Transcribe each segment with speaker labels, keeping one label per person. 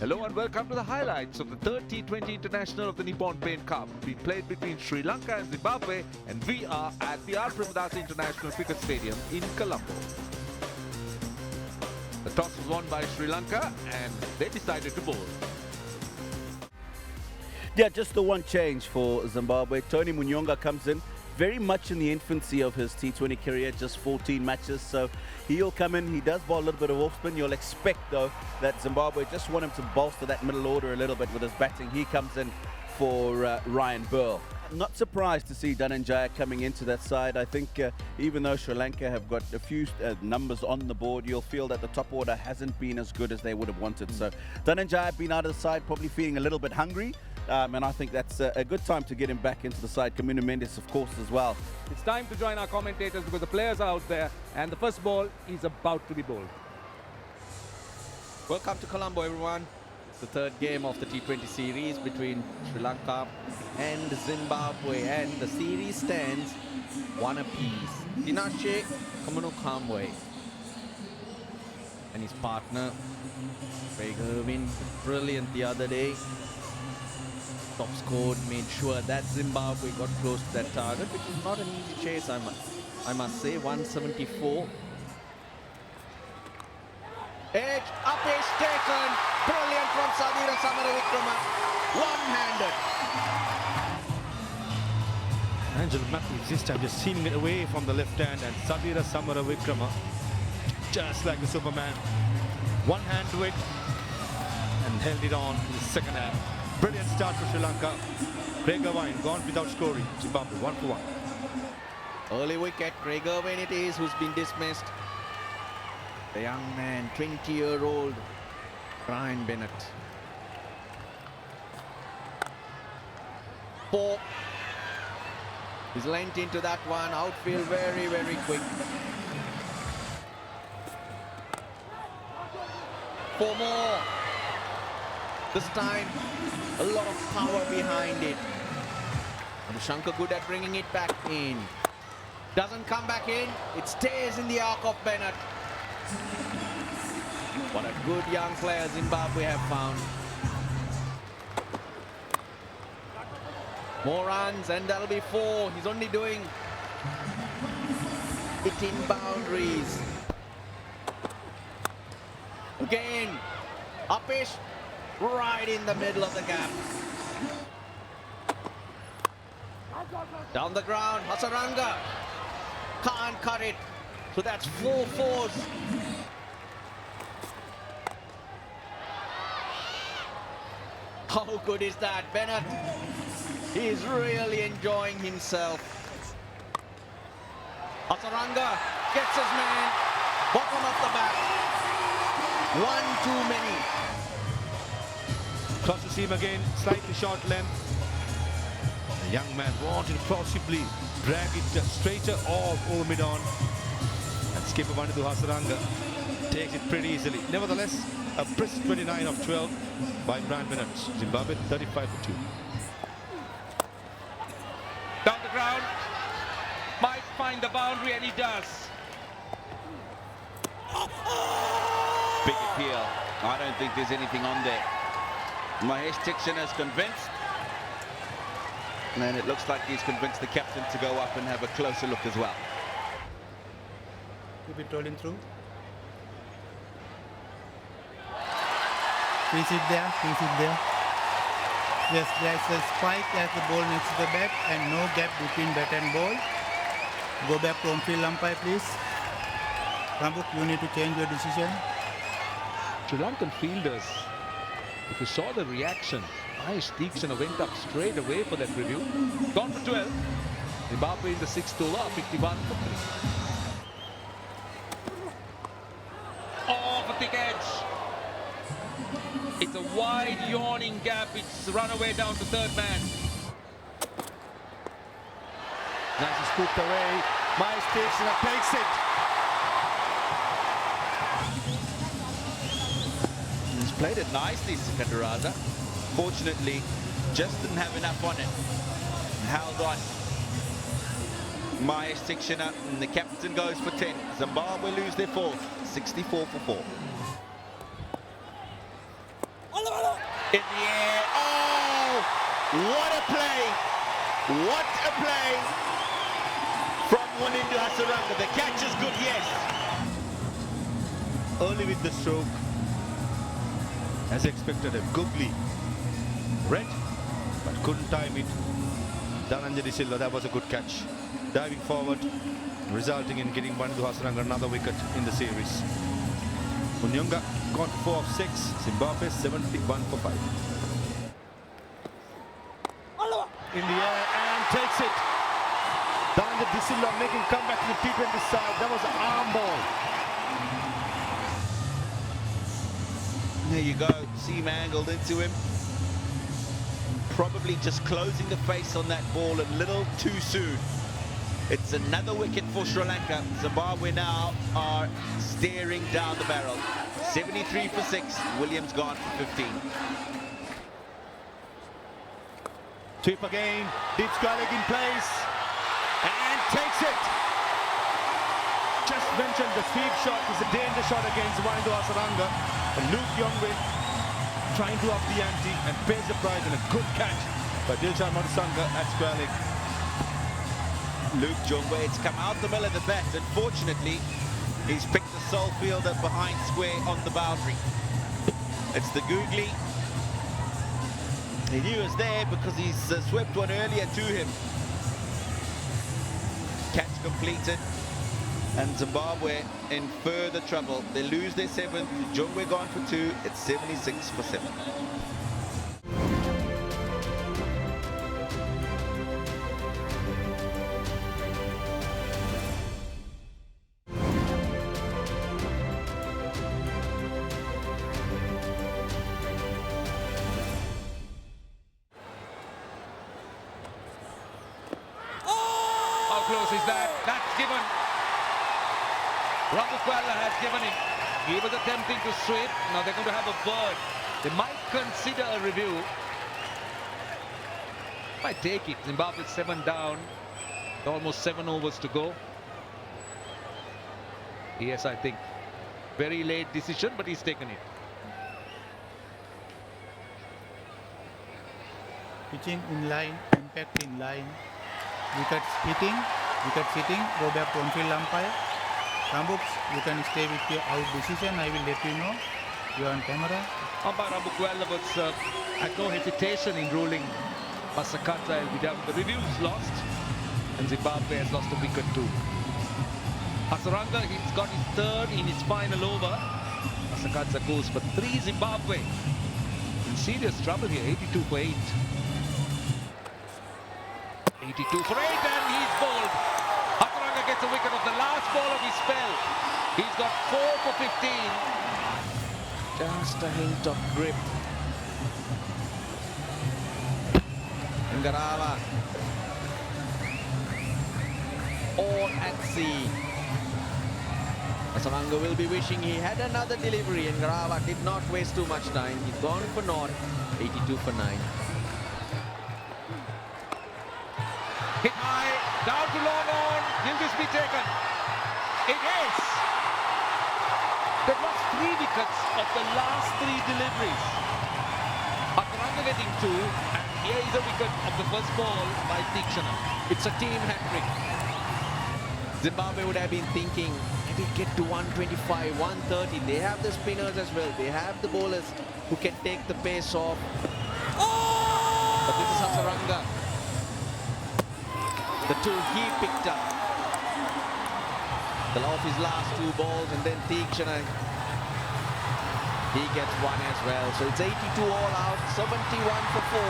Speaker 1: Hello and welcome to the highlights of the third T20 International of the Nippon Paint Cup. We played between Sri Lanka and Zimbabwe, and we are at the R. Premadasa International Cricket Stadium in Colombo. The toss was won by Sri Lanka and they decided to bowl.
Speaker 2: Yeah, just the one change for Zimbabwe. Tony Munyonga comes in very much in the infancy of his T20 career, just 14 matches, so he'll come in. He does bowl a little bit of off spin. You'll expect, though, that Zimbabwe just want him to bolster that middle order a little bit with his batting. He comes in for Ryan Burl. Not surprised to see Dhananjaya coming into that side. I think even though Sri Lanka have got a few numbers on the board, you'll feel that the top order hasn't been as good as they would have wanted. So Dhananjaya been out of the side, probably feeling a little bit hungry. And I think that's a good time to get him back into the side. Kamuna Mendes, of course, as well.
Speaker 3: It's time to join our commentators because the players are out there and the first ball is about to be bowled.
Speaker 4: Welcome to Colombo, everyone. It's the third game of the T20 series between Sri Lanka and Zimbabwe, and the series stands one apiece. Dinashe Kamunukamwe and his partner Craig Irwin, brilliant the other day. Top scored, made sure that Zimbabwe got close to that target, which is not an easy chase, I must say. 174. Edge, up-ish taken. Brilliant from Sadira Samaravikrama. One-handed.
Speaker 5: Angelo Matthews this time just sealing it away from the left hand, and Sadira Samaravikrama, just like the Superman, one hand to it and held it on in the second half. Brilliant start for Sri Lanka. Craig Irwin gone without scoring. Zimbabwe 1 for 1.
Speaker 4: Early wicket, Craig Irwin it is who's been dismissed. The young man, 20-year-old Brian Bennett. 4. He's lent into that one. Outfield very, very quick. 4 more. This time, a lot of power behind it. And Shankar good at bringing it back in. Doesn't come back in. It stays in the arc of Bennett. What a good young player Zimbabwe have found. More runs and that'll be 4. He's only doing it in boundaries. Again, upish, right in the middle of the gap. Down the ground, Hasaranga can't cut it. So that's 4 fours. How good is that? Bennett, he's really enjoying himself. Hasaranga gets his man, bottom of the bat. 1 too many.
Speaker 5: Crosses him again, slightly short length. The young man wanted to possibly drag it straighter off over mid-on. And skipper Vanidhu Hasaranga takes it pretty easily. Nevertheless, a brisk 29 of 12 by Brian Bennett. Zimbabwe 35 for 2.
Speaker 1: Down the ground, might find the boundary, and he does.
Speaker 2: Big appeal. I don't think there's anything on there. Mahesh Tikshana is convinced. And it looks like he's convinced the captain to go up and have a closer look as well.
Speaker 6: Keep it rolling through. Freeze it there, freeze it there. Yes, there's a spike as the ball next to the bat and no gap between bat and ball. Go back to on-field umpire, please. Rambuk, you need to change your decision.
Speaker 1: Sri Lankan fielders, if you saw the reaction, Mahesh Tikshana went up straight away for that review. Gone for 12. Zimbabwe in the 6th over, 51 for 3. Oh, for thick edge. It's a wide yawning gap. It's run away down to third man.
Speaker 5: Nicely scooped away. Mahesh Tikshana takes it.
Speaker 2: He's played it nicely, Sikandaraza. Fortunately, just didn't have enough on it. Held on. Mahesh Tikshana, and the captain goes for 10. Zimbabwe lose their 4th, 64 for 4.
Speaker 4: In the air. Oh! What a play! What a play from Munindu Hasaranga. The catch is good, yes.
Speaker 5: Early with the stroke. As expected, a googly. Red, but couldn't time it. Dhananjay Silva, that was a good catch. Diving forward, resulting in getting Munindu Hasaranga another wicket in the series. Munyonga got 4 of 6. Zimbabwe 71 for 5. In the air and takes it. Dhananjay Silva making comeback to the T20 side. That was an arm ball.
Speaker 4: There you go. Seam angled into him. Probably just closing the face on that ball a little too soon. It's another wicket for Sri Lanka. Zimbabwe now are staring down the barrel. 73 for 6. Williams gone for 15.
Speaker 5: Tip again. Deep square in place. And takes it. Just mentioned the sweep shot is a danger shot against Munindu Hasaranga. And Luke Youngway trying to up the ante and pays the price, and a good catch by Dilshan Madusanga at square leg.
Speaker 4: Luke Youngway, it's come out the middle of the bat. Unfortunately, he's picked the sole fielder behind square on the boundary. It's the googly. He knew it was there because he's swept one earlier to him. Catch completed. And Zimbabwe in further trouble. They lose their 7th. Youngway gone for 2. It's 76 for 7.
Speaker 3: How close is that? That's given. Rabukwala has given him. He was attempting to sweep. Now they're going to have a bird. They might consider a review. Might take it. Zimbabwe 7 down. Almost 7 overs to go. Yes, I think. Very late decision, but he's taken it.
Speaker 6: Pitching in line, impact in line. Wickets hitting, go back to on-field umpire. Rambuks, you can stay with your out decision. I will let you know. You are on camera.
Speaker 3: Umpire Rabukwala was had no hesitation in ruling Masakata will be done. The review's lost, and Zimbabwe has lost a wicket too. Hasaranga, he's got his 3rd in his final over. Masakata goes for 3. Zimbabwe in serious trouble here. 82 for 8. 82 for 8, and he's bowled. Hasaranga gets a wicket of the last ball of his spell. He's got 4 for 15.
Speaker 4: Just a hint of grip. Ngarava. All at sea. Hasaranga will be wishing he had another delivery, and Ngarava did not waste too much time. He's gone for naught. 82 for 9.
Speaker 3: Hit high, down to long on. Will this be taken? It is. They've lost 3 wickets of the last 3 deliveries. Hasaranga getting 2, and here is a wicket of the first ball by Tikshana.
Speaker 4: It's a team hat-trick. Zimbabwe would have been thinking, maybe get to 125, 130. They have the spinners as well. They have the bowlers who can take the pace off. Oh! But this is Hasaranga. The 2 he picked up. Off his last 2 balls, and then Tikshana, he gets 1 as well. So it's 82 all out, 71 for 4.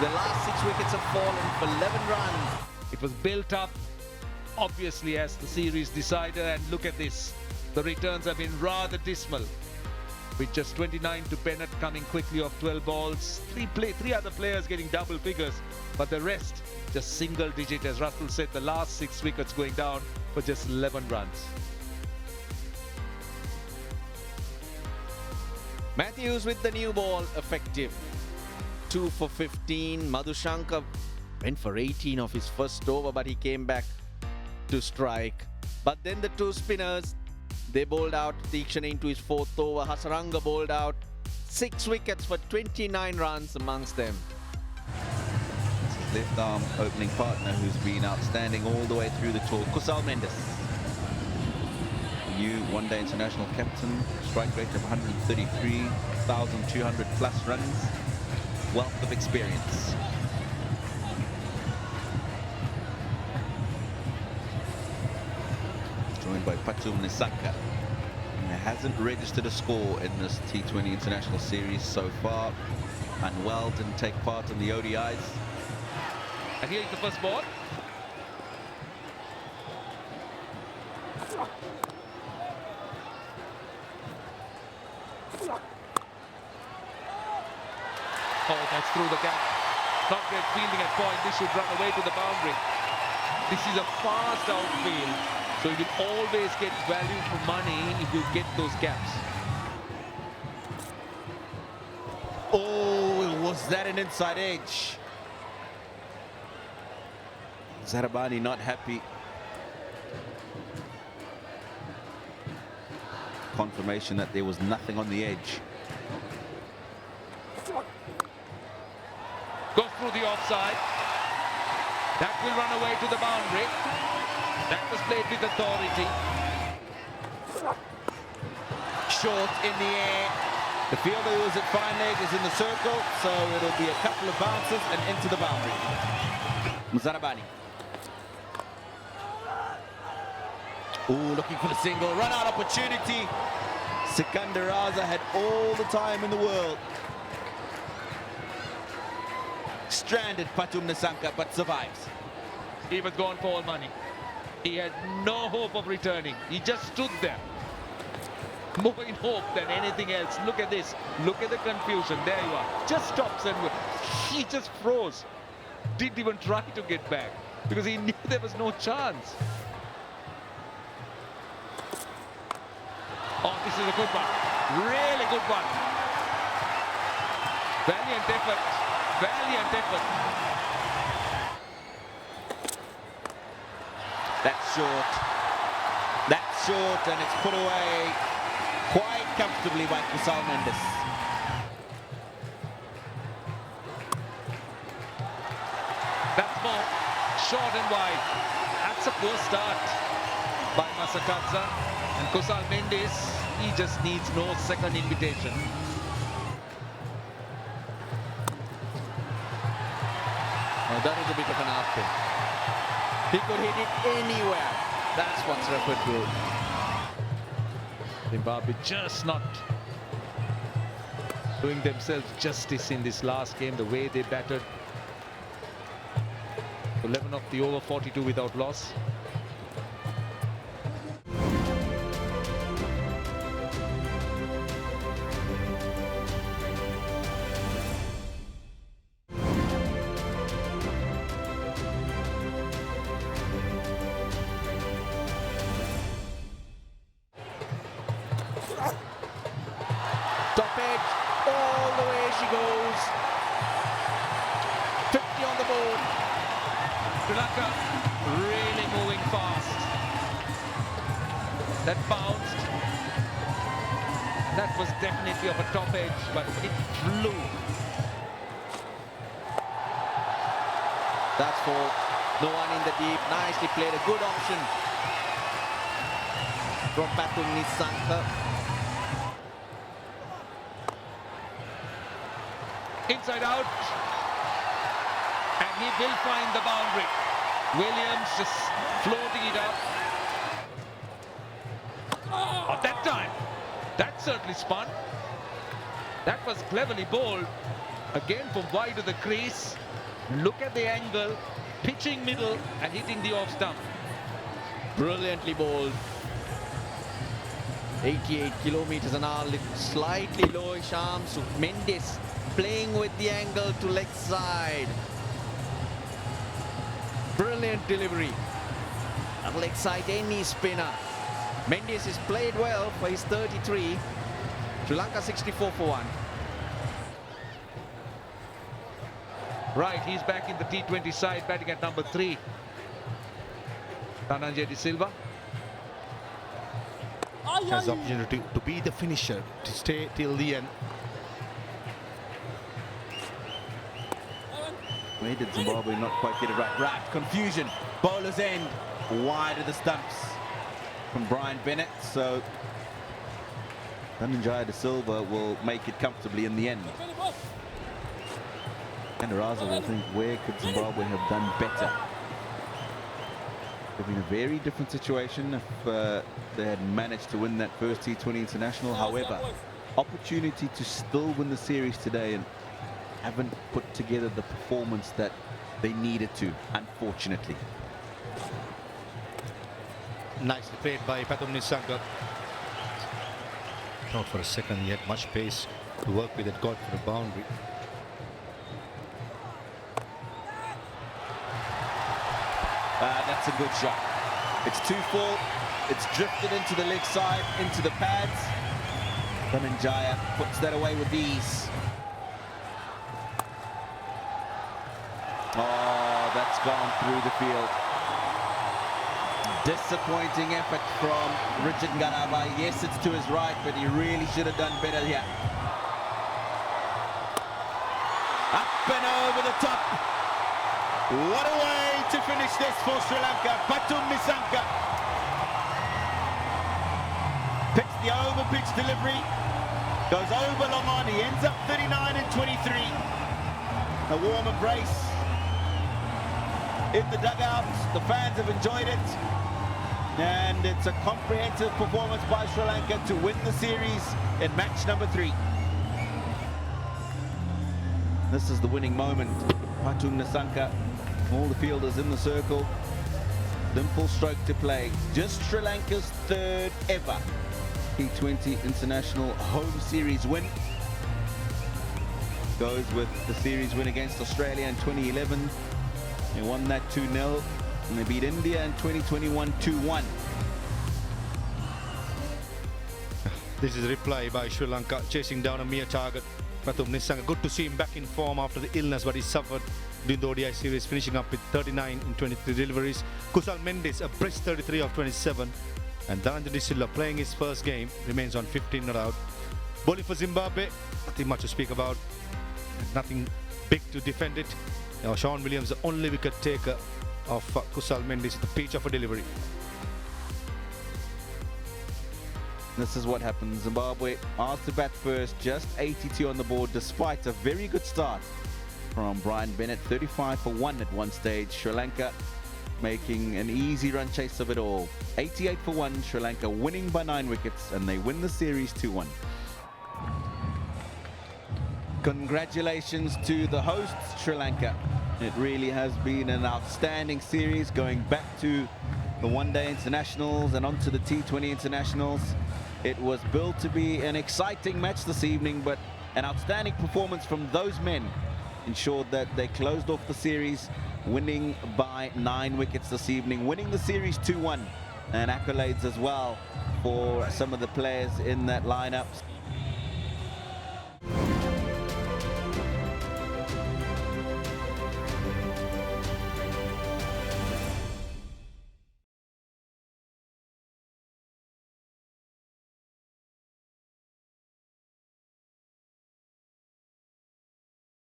Speaker 4: The last 6 wickets have fallen for 11 runs.
Speaker 3: It was built up, obviously, as the series decided, and look at this. The returns have been rather dismal, with just 29 to Bennett coming quickly off 12 balls. 3 other players getting double figures, but the rest just single digit. As Russell said, the last 6 wickets going down for just 11 runs.
Speaker 4: Matthews with the new ball, effective. 2 for 15. Madushanka went for 18 of his first over, but he came back to strike. But then the 2 spinners, they bowled out. Tikshana into his 4th over. Hasaranga bowled out. 6 wickets for 29 runs amongst them.
Speaker 2: It's his left arm opening partner who's been outstanding all the way through the tour, Kusal Mendes. New one-day international captain, strike rate of 133,200 plus runs, wealth of experience. Joined by Patum Nisaka. Hasn't registered a score in this T20 international series so far. Unwell, didn't take part in the ODIs.
Speaker 3: And here's the first ball. Oh, that's through the gap. Not great fielding at point. This should run away to the boundary. This is a fast outfield, so you will always get value for money if you get those gaps.
Speaker 2: Oh, was that an inside edge? Zarabani not happy. Confirmation that there was nothing on the edge.
Speaker 3: Goes through the offside. That will run away to the boundary. That was played with authority.
Speaker 2: Short in the air. The fielder who was at fine leg is in the circle, so it'll be a couple of bounces and into the boundary. Zarabani. Ooh, looking for the single. Run out opportunity. Sikandar Raza had all the time in the world. Stranded Patum Nisaka, but survives.
Speaker 3: He was gone for all money. He had no hope of returning. He just stood there. More in hope than anything else. Look at this. Look at the confusion. There you are. Just stops and he just froze. Didn't even try to get back because he knew there was no chance. Oh, this is a good one. Really good one. Valiant effort. Valiant effort.
Speaker 2: That's short. That's short, and it's put away quite comfortably by Kusal Mendes.
Speaker 3: That's more. Short and wide. That's a poor start by Masakadza. And Kusal Mendes, he just needs no second invitation.
Speaker 4: Oh, that was a bit of an output. He could hit it anywhere. That's what's referred to.
Speaker 3: Zimbabwe just not doing themselves justice in this last game, the way they battered 11 of the over 42 without loss.
Speaker 4: Top edge, all the way she goes. 50 on the board.
Speaker 3: Lanka really moving fast. That bounced. That was definitely of a top edge, but it flew.
Speaker 4: That's for no one in the deep. Nicely played, a good option from Patum Nisaka.
Speaker 3: Inside out. And he will find the boundary. Williams just floating it up. Oh, that time. That certainly spun. That was cleverly bowled. Again from wide of the crease. Look at the angle. Pitching middle and hitting the off stump.
Speaker 4: Brilliantly bowled. 88 kilometers an hour, slightly lowish arms. Mendes playing with the angle to leg side. Brilliant delivery. That'll excite any spinner. Mendes has played well for his 33. Sri Lanka 64 for 1.
Speaker 3: Right, he's back in the T20 side, batting at number 3. Dhananjay De Silva.
Speaker 5: Has the opportunity to be the finisher, to stay till the end.
Speaker 2: Where did Zimbabwe not quite get it right? Right, confusion. Bowler's end, wide of the stumps from Brian Bennett. So Dhananjaya De Silva will make it comfortably in the end. And Raza will think, where could Zimbabwe have done better? It would have been a very different situation if they had managed to win that first T20 international. However, opportunity to still win the series today and haven't put together the performance that they needed to, unfortunately.
Speaker 5: Nicely played by Pathum Nissanka. Not for a second, he had much pace to work with. It got for the boundary.
Speaker 2: That's a good shot. It's 2-4. It's drifted into the leg side, into the pads. Dhananjaya puts that away with ease. Oh, that's gone through the field. Disappointing effort from Richard Ngaraba. Yes, it's to his right, but he really should have done better here. Up and over the top. What a way to finish this for Sri Lanka. Pathum Nissanka picks the over-pitch delivery, goes over long on. He ends up 39 and 23. A warm embrace in the dugout. The fans have enjoyed it. And it's a comprehensive performance by Sri Lanka to win the series in match number 3. This is the winning moment. Pathum Nissanka, all the fielders in the circle. Simple stroke to play. Just Sri Lanka's 3rd ever T20 international home series win. Goes with the series win against Australia in 2011. They won that 2-0. And they beat India in 2021 2-1.
Speaker 5: This is a reply by Sri Lanka, chasing down a mere target. Pathum Nissanka, good to see him back in form after the illness but he suffered during the ODI series, finishing up with 39 in 23 deliveries. Kusal Mendis, a brisk 33 of 27. And Dhananjaya De Silva, playing his first game, remains on 15 not out. Bowling for Zimbabwe, nothing much to speak about. Nothing big to defend it. Sean Williams, the only wicket taker of Kusal Mendis, the pitch of a delivery.
Speaker 2: This is what happens. Zimbabwe asked to bat first, just 82 on the board, despite a very good start from Brian Bennett. 35 for 1 at one stage. Sri Lanka making an easy run chase of it all. 88 for 1. Sri Lanka winning by 9 wickets, and they win the series 2-1. Congratulations to the hosts, Sri Lanka. It really has been an outstanding series, going back to the one-day internationals and onto the T20 internationals. It was built to be an exciting match this evening, but an outstanding performance from those men ensured that they closed off the series, winning by 9 wickets this evening, winning the series 2-1, and accolades as well for some of the players in that lineup.